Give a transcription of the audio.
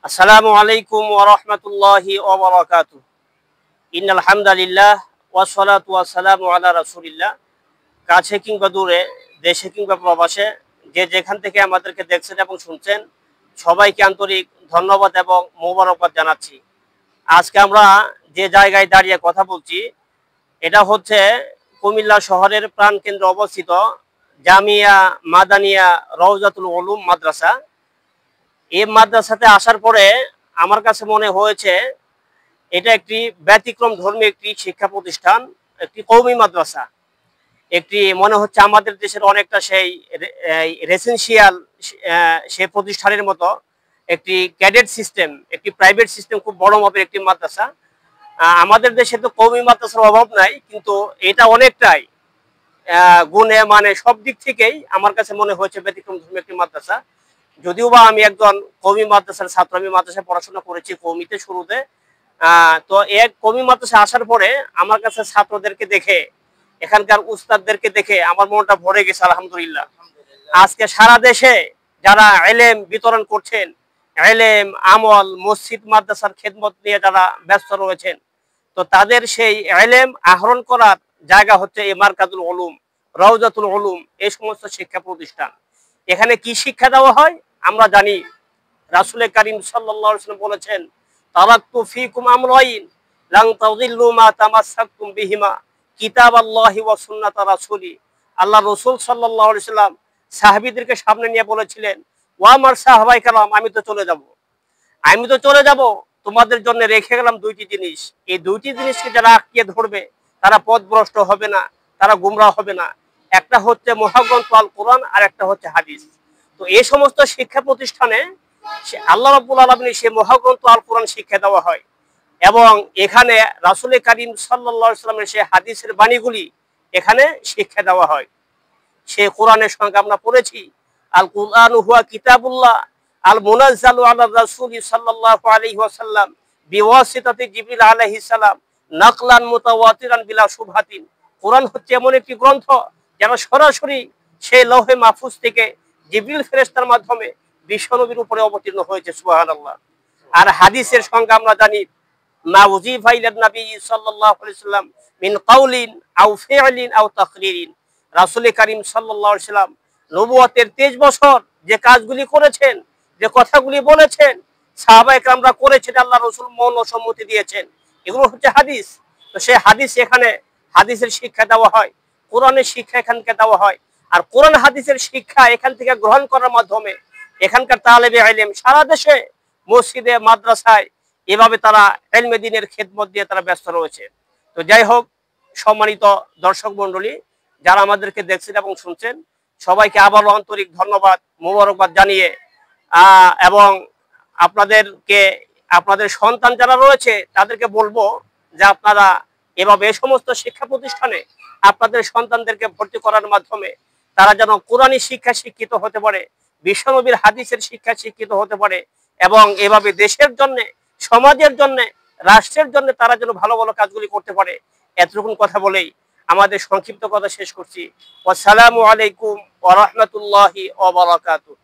আসসালামু আলাইকুম ওয়া রাহমাতুল্লাহি ওয়া বারাকাতুহু। ইন্নাল হামদালিল্লাহ ওয়াসসালাতু ওয়াসসালামু আলা রাসূলিল্লাহ। কাছে কিংবা দূরে, দেশে কিংবা প্রবাসে, যে যেখান থেকে আমাদেরকে দেখছেন এবং শুনছেন, সবাইকে আন্তরিক ধন্যবাদ এবং মোবারকবাদ জানাচ্ছি। আজকে আমরা যে জায়গায় দাঁড়িয়ে কথা বলছি, এটা হচ্ছে কুমিল্লা শহরের প্রাণকেন্দ্রে অবস্থিত জামিয়া মাদানিয়া রওজাতুল উলুম মাদ্রাসা। এই মাদ্রাসাতে আসার পরে আমার কাছে মনে হয়েছে এটা একটি ব্যতিক্রম ধর্মী একটি শিক্ষা প্রতিষ্ঠান, একটি কওমি মাদ্রাসা। একটি মনে হচ্ছে আমাদের দেশের অনেকটা সেই রেসিডেন্সিয়াল সে প্রতিষ্ঠানের মতো একটি ক্যাডেট সিস্টেম, একটি প্রাইভেট সিস্টেম, খুব বড় মাপের একটি মাদ্রাসা। আমাদের দেশে তো কওমি মাদ্রাসার অভাব নাই, কিন্তু এটা অনেকটাই গুণে মানে সব দিক থেকেই আমার কাছে মনে হয়েছে ব্যতিক্রম ধর্মী একটি মাদ্রাসা। যদিও বা আমি একজন কওমি মাদ্রাসার ছাত্র, আমি মাদ্রাসায় পড়াশোনা করেছি কওমিতে শুরুতে। তো এক কওমি মাদ্রাসা আসার পরে আমার কাছে ছাত্রদেরকে দেখে, এখানকার উস্তাদদেরকে দেখে আমার মনটা ভরে গেছে আলহামদুলিল্লাহ। আজকে সারা দেশে যারা ইলম বিতরণ করছেন, ইলম আমল মসজিদ মাদ্রাসার খেদমত নিয়ে যারা ব্যস্ত রয়েছেন, তো তাদের সেই ইলম আহরণ করার জায়গা হচ্ছে এই মারকাজুল উলুম, রওজাতুল উলুম, এই সমস্ত শিক্ষা প্রতিষ্ঠান। এখানে কি শিক্ষা দেওয়া হয় আমরা জানি। রাসূল কারীম সাল্লাল্লাহু আলাইহি ওয়াসাল্লাম বলেছেন, তারাকতু ফীকুম আমরাইন লান তাযিল্লু মা তামাসসাকতুম বিহিমা কিতাবাল্লাহি ওয়া সুন্নাতা রাসূলি। আল্লাহ রাসূল সাল্লাল্লাহু আলাইহি ওয়াসাল্লাম সাহাবীদেরকে সামনে নিয়ে বলেছিলেন, ও আমার সাহাবায়ে কেরাম, আমি তো চলে যাব, তোমাদের জন্য রেখে গেলাম দুইটি জিনিস। এই দুইটি জিনিসকে যারা আঁকড়িয়ে ধরবে তারা পথভ্রষ্ট হবে না, তারা গুমরাহ হবে না। একটা হচ্ছে মহাগ্রন্থ আল কোরআন, আর একটা হচ্ছে হাদিস। তো এই সমস্ত শিক্ষা প্রতিষ্ঠানে আল্লাহ রাব্বুল আলামিনের সেই মহাগ্রন্থ আল কোরআন শিক্ষা দেওয়া হয়, এবং এখানে রাসূল কারীম সাল্লাল্লাহু আলাইহি ওয়াসাল্লামের সেই হাদিসের বাণীগুলি এখানে শিক্ষা দেওয়া হয়। সেই কোরআনের সঙ্গে আমরা পড়েছি, আল কুরআনু হুয়া কিতাবুল্লাহ আল মুনাজ্জালু আলা রাসূলি সাল্লাল্লাহু আলাইহি ওয়াসাল্লাম বিওয়াসিতাতি জিবরিল আলাইহিস সালাম নাকলান মুতাওয়াতিরান বিলা শুবহাতিন। কোরআন হচ্ছে এমন একটি গ্রন্থ যেন সরাসরি সেই লৌহে মাহফুজ থেকে জিবরিল ফেরেশতার মাধ্যমে বিশ্বনবীর উপরে অবতীর্ণ হয়েছে, সুবহানাল্লাহ। আর হাদিসের সঙ্গে আমরা জানি, মা উযিফা ইলান নবী সাল্লাল্লাহু আলাইহি ওয়াসাল্লাম মিন কাউলিন আও ফি'লিন আও তাকরিরিন। রাসূল কারীম সাল্লাল্লাহু আলাইহি ওয়াসাল্লাম নবুয়তের 23 বছর যে কাজগুলি করেছেন, যে কথাগুলি বলেছেন, সাহাবায়ে কেরামরা করেছেন, আল্লাহ রাসূল মৌন সম্মতি দিয়েছেন, এগুলো হচ্ছে হাদিস। তো সেই হাদিস, এখানে হাদিসের শিক্ষা দেওয়া হয়, কোরআনের শিক্ষা এখানকে দেওয়া হয়। আর কোরআন হাদিসের শিক্ষা এখান থেকে গ্রহণ করার মাধ্যমে এখানকার তালেবে ইলম সারা দেশে মসজিদে মাদ্রাসায় এভাবে তারা ইলমে দ্বীনের খেদমত দিয়ে তারা ব্যস্ত রয়েছে। তো যাই হোক, সম্মানিত দর্শক মণ্ডলী যারা আমাদেরকে দেখছেন এবং শুনছেন, সবাইকে আবারও আন্তরিক ধন্যবাদ মোবারকবাদ জানিয়ে, এবং আপনাদেরকে, আপনাদের সন্তান যারা রয়েছে তাদেরকে বলবো যে আপনারা এভাবে এই সমস্ত শিক্ষা প্রতিষ্ঠানে আপনাদের সন্তানদেরকে ভর্তি করার মাধ্যমে তারা যেন কোরআনী শিক্ষা শিক্ষিত হতে পারে, বিশ্বনবীর হাদিসের শিক্ষা শিক্ষিত হতে পারে, এবং এভাবে দেশের জন্য, সমাজের জন্য, রাষ্ট্রের জন্য তারা যেন ভালো ভালো কাজগুলি করতে পারে। এতটুকুন কথা বলেই আমাদের সংক্ষিপ্ত কথা শেষ করছি। আসসালামু আলাইকুম ওয়া রাহমাতুল্লাহি ওয়া বারাকাতুহু।